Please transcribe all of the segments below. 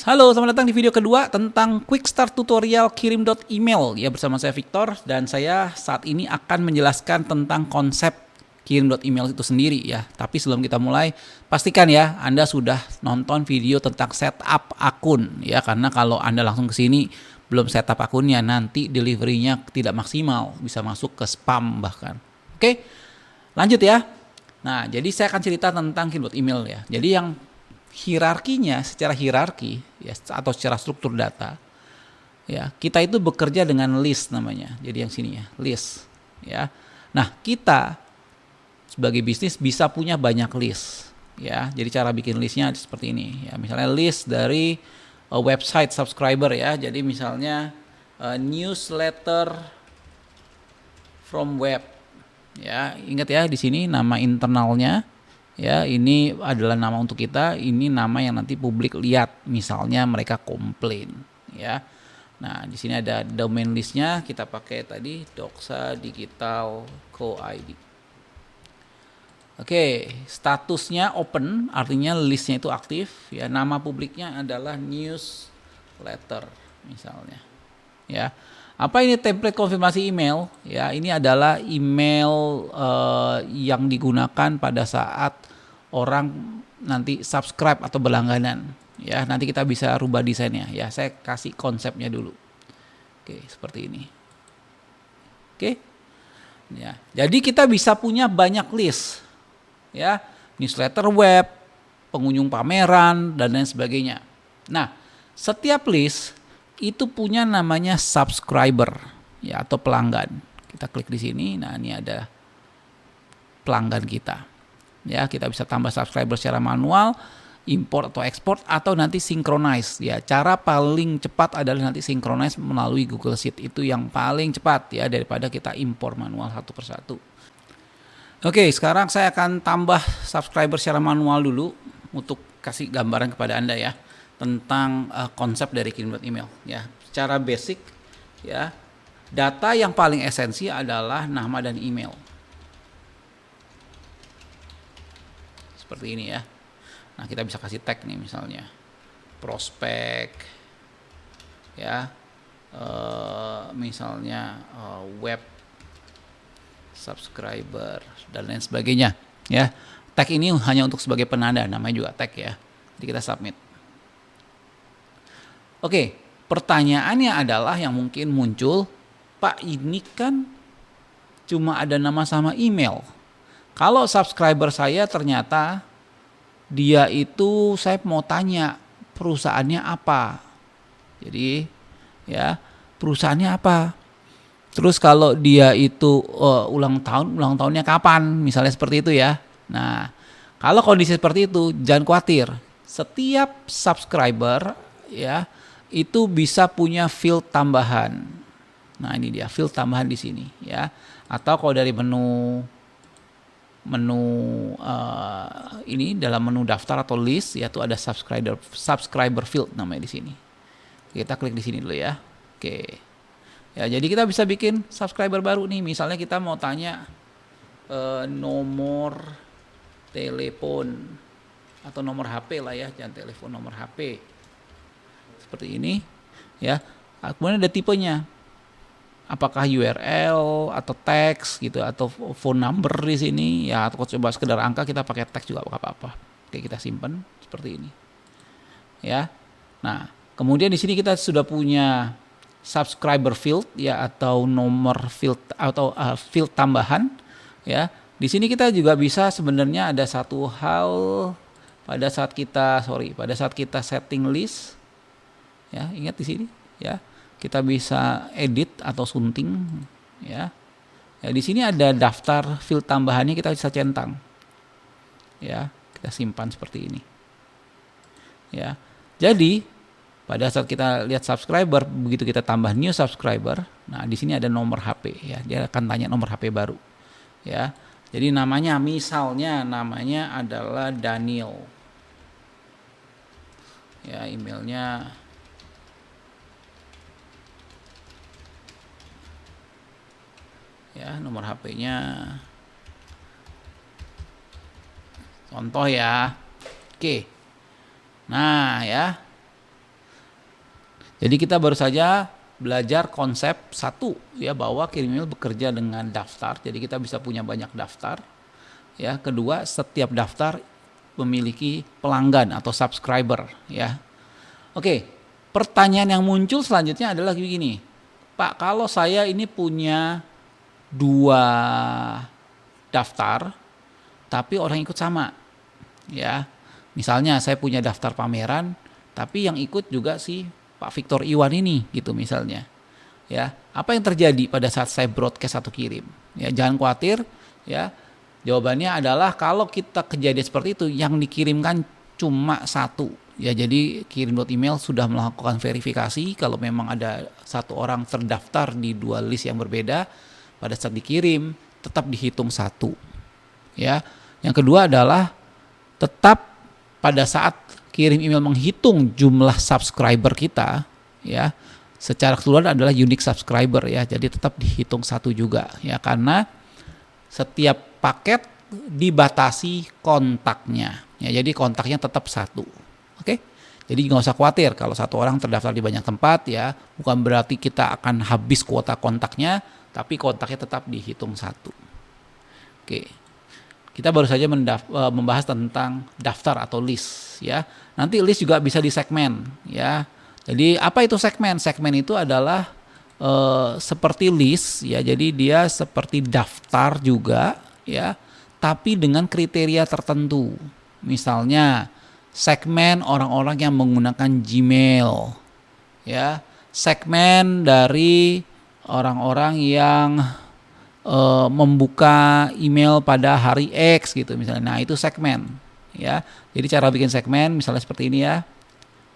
Halo, selamat datang di video kedua tentang quick start tutorial kirim.email ya, bersama saya Victor, dan saya saat ini akan menjelaskan tentang konsep kirim.email itu sendiri ya. Tapi sebelum kita mulai, pastikan ya Anda sudah nonton video tentang setup akun ya, karena kalau Anda langsung ke sini belum setup akunnya, nanti deliverynya tidak maksimal, bisa masuk ke spam bahkan. Oke, lanjut ya. Nah, jadi saya akan cerita tentang kirim.email ya. Jadi yang hierarkinya, secara hierarki ya, atau secara struktur data ya, kita itu bekerja dengan list namanya. Jadi yang sini ya, list ya. Nah, kita sebagai bisnis bisa punya banyak list ya. Jadi cara bikin listnya seperti ini ya. Misalnya list dari website subscriber ya. Jadi misalnya newsletter from web ya. Ingat ya, di sini nama internalnya ya, ini adalah nama untuk kita, ini nama yang nanti publik lihat, misalnya mereka komplain ya. Nah, di sini ada domain listnya, kita pakai tadi Doxa Digital Co ID. Oke, statusnya open, artinya listnya itu aktif ya. Nama publiknya adalah newsletter misalnya ya. Apa ini template konfirmasi email? Ya, ini adalah email yang digunakan pada saat orang nanti subscribe atau berlangganan. Ya, nanti kita bisa rubah desainnya. Ya, saya kasih konsepnya dulu. Oke, seperti ini. Oke. Ya, jadi kita bisa punya banyak list. Ya, newsletter web, pengunjung pameran, dan lain sebagainya. Nah, setiap list itu punya namanya subscriber ya, atau pelanggan. Kita klik di sini. Nah, ini ada pelanggan kita. Ya, kita bisa tambah subscriber secara manual, import atau ekspor, atau nanti synchronize ya. Cara paling cepat adalah nanti synchronize melalui Google Sheet. Itu yang paling cepat ya, daripada kita impor manual satu persatu. Oke, sekarang saya akan tambah subscriber secara manual dulu untuk kasih gambaran kepada Anda ya tentang konsep dari kirim.email ya. Secara basic ya, data yang paling esensi adalah nama dan email. Seperti ini ya. Nah, kita bisa kasih tag nih, misalnya prospek ya, misalnya web subscriber dan lain sebagainya ya. Tag ini hanya untuk sebagai penanda, namanya juga tag ya. Jadi kita submit. Oke, pertanyaannya adalah yang mungkin muncul, Pak, ini kan cuma ada nama sama email. Kalau subscriber saya ternyata dia itu, saya mau tanya perusahaannya apa. Jadi ya, perusahaannya apa. Terus kalau dia itu ulang tahunnya kapan, misalnya seperti itu ya. Nah, kalau kondisi seperti itu jangan khawatir. Setiap subscriber ya itu bisa punya field tambahan. Nah, ini dia field tambahan di sini ya. Atau kalau dari menu ini, dalam menu daftar atau list ya, itu ada subscriber field namanya di sini. Kita klik di sini dulu ya. Oke. Ya, jadi kita bisa bikin subscriber baru nih. Misalnya kita mau tanya nomor telepon atau nomor HP lah ya, jangan telepon, nomor HP. Seperti ini ya. Kemudian ada tipenya, apakah URL atau teks gitu, atau phone number di sini ya, atau coba sekedar angka, kita pakai teks juga apa-apa. Oke, kita simpan seperti ini ya. Nah, kemudian di sini kita sudah punya subscriber field ya, atau nomor field atau field tambahan ya. Di sini kita juga bisa, sebenarnya ada satu hal pada saat kita setting list ya, ingat di sini ya, kita bisa edit atau sunting ya. Ya, di sini ada daftar field tambahannya, kita bisa centang ya, kita simpan seperti ini ya. Jadi pada saat kita lihat subscriber, begitu kita tambah new subscriber, nah di sini ada nomor HP ya, dia akan tanya nomor HP baru ya. Jadi misalnya namanya adalah Daniel ya, emailnya ya, nomor HP-nya contoh ya. Oke. Nah ya, Jadi kita baru saja belajar konsep satu ya, bahwa kirim email bekerja dengan daftar. Jadi kita bisa punya banyak daftar. Ya, kedua, setiap daftar memiliki pelanggan atau subscriber ya. Oke, pertanyaan yang muncul selanjutnya adalah begini. Pak, kalau saya ini punya 2 daftar tapi orang ikut sama. Ya. Misalnya saya punya daftar pameran tapi yang ikut juga si Pak Victor Iwan ini gitu misalnya. Ya, apa yang terjadi pada saat saya broadcast atau kirim? Ya, jangan khawatir ya. Jawabannya adalah kalau kita kejadian seperti itu yang dikirimkan cuma 1. Ya, jadi kirim.email sudah melakukan verifikasi kalau memang ada 1 orang terdaftar di 2 list yang berbeda, pada saat dikirim tetap dihitung 1. Ya. Yang kedua adalah tetap pada saat kirim email menghitung jumlah subscriber kita ya, secara keseluruhan adalah unique subscriber ya. Jadi tetap dihitung 1 juga ya, karena setiap paket dibatasi kontaknya ya, jadi kontaknya tetap 1. Oke, jadi nggak usah khawatir kalau 1 orang terdaftar di banyak tempat ya, bukan berarti kita akan habis kuota kontaknya, tapi kontaknya tetap dihitung 1. Oke, kita baru saja membahas tentang daftar atau list ya. Nanti list juga bisa disegmen ya. Jadi apa itu segmen? Segmen itu adalah seperti list ya, jadi dia seperti daftar juga ya, tapi dengan kriteria tertentu. Misalnya segmen orang-orang yang menggunakan Gmail ya, segmen dari orang-orang yang membuka email pada hari X gitu misalnya. Nah, itu segmen ya. Jadi cara bikin segmen misalnya seperti ini ya.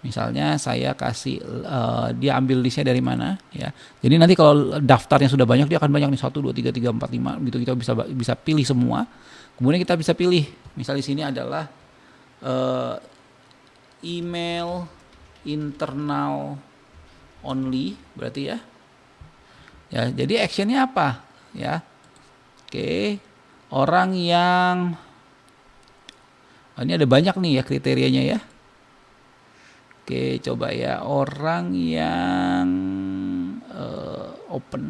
Misalnya saya kasih dia ambil listnya dari mana ya. Jadi nanti kalau daftarnya sudah banyak, dia akan banyak nih 1 2 3 4 5 gitu, kita bisa pilih semua. Kemudian kita bisa pilih, misalnya di sini adalah email internal only berarti ya. Ya, jadi actionnya apa ya? Oke, orang yang ini ada banyak nih ya kriterianya ya. Oke, coba ya, orang yang open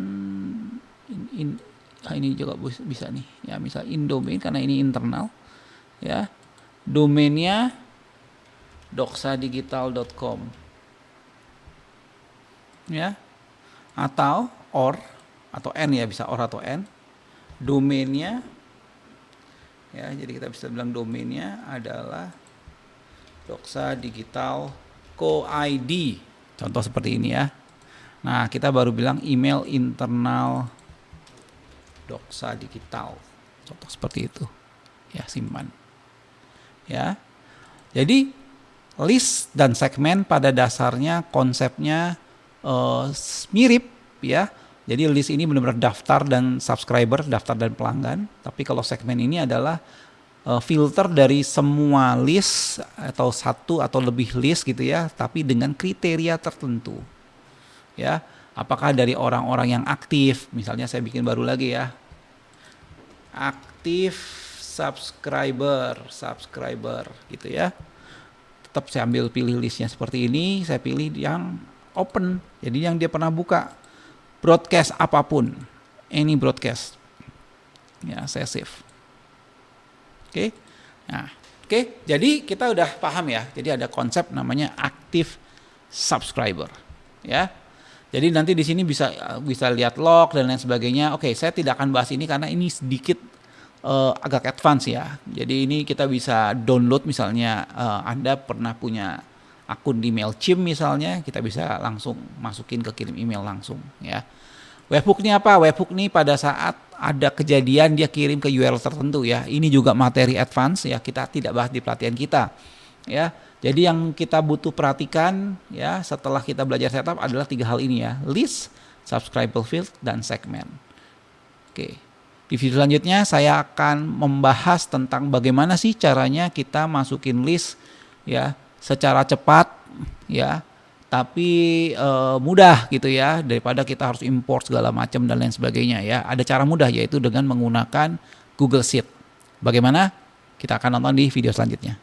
ini juga bisa nih ya, misal in domain karena ini internal ya, domainnya doksadigital.com ya, atau n ya, bisa atau n, domainnya ya, jadi kita bisa bilang domainnya adalah doksadigital co-id, contoh seperti ini ya. Nah, kita baru bilang email internal doksadigital, contoh seperti itu ya, simpan ya. Jadi list dan segmen pada dasarnya konsepnya mirip ya. Jadi list ini benar-benar daftar dan subscriber, daftar dan pelanggan. Tapi kalau segmen ini adalah filter dari semua list atau 1 atau lebih list gitu ya, tapi dengan kriteria tertentu ya. Apakah dari orang-orang yang aktif, misalnya saya bikin baru lagi ya, aktif subscriber gitu ya. Tetap saya ambil pilih listnya seperti ini, saya pilih yang open, jadi yang dia pernah buka broadcast apapun, any broadcast ya, saya save. Oke. Nah, oke, jadi kita udah paham ya. Jadi ada konsep namanya active subscriber ya. Jadi nanti di sini bisa lihat log dan lain sebagainya. Oke, saya tidak akan bahas ini karena ini sedikit agak advance ya. Jadi ini kita bisa download, misalnya Anda pernah punya akun di Mailchimp misalnya, kita bisa langsung masukin ke kirim email langsung ya. Webhook ini apa? Webhook ini pada saat ada kejadian dia kirim ke URL tertentu ya. Ini juga materi advance ya, kita tidak bahas di pelatihan kita ya. Jadi yang kita butuh perhatikan ya setelah kita belajar setup adalah 3 hal ini ya: list, subscriber field, dan segmen. Oke. Di video selanjutnya saya akan membahas tentang bagaimana sih caranya kita masukin list ya secara cepat ya, tapi mudah gitu ya, daripada kita harus import segala macam dan lain sebagainya ya. Ada cara mudah, yaitu dengan menggunakan Google Sheet. Bagaimana? Kita akan nonton di video selanjutnya.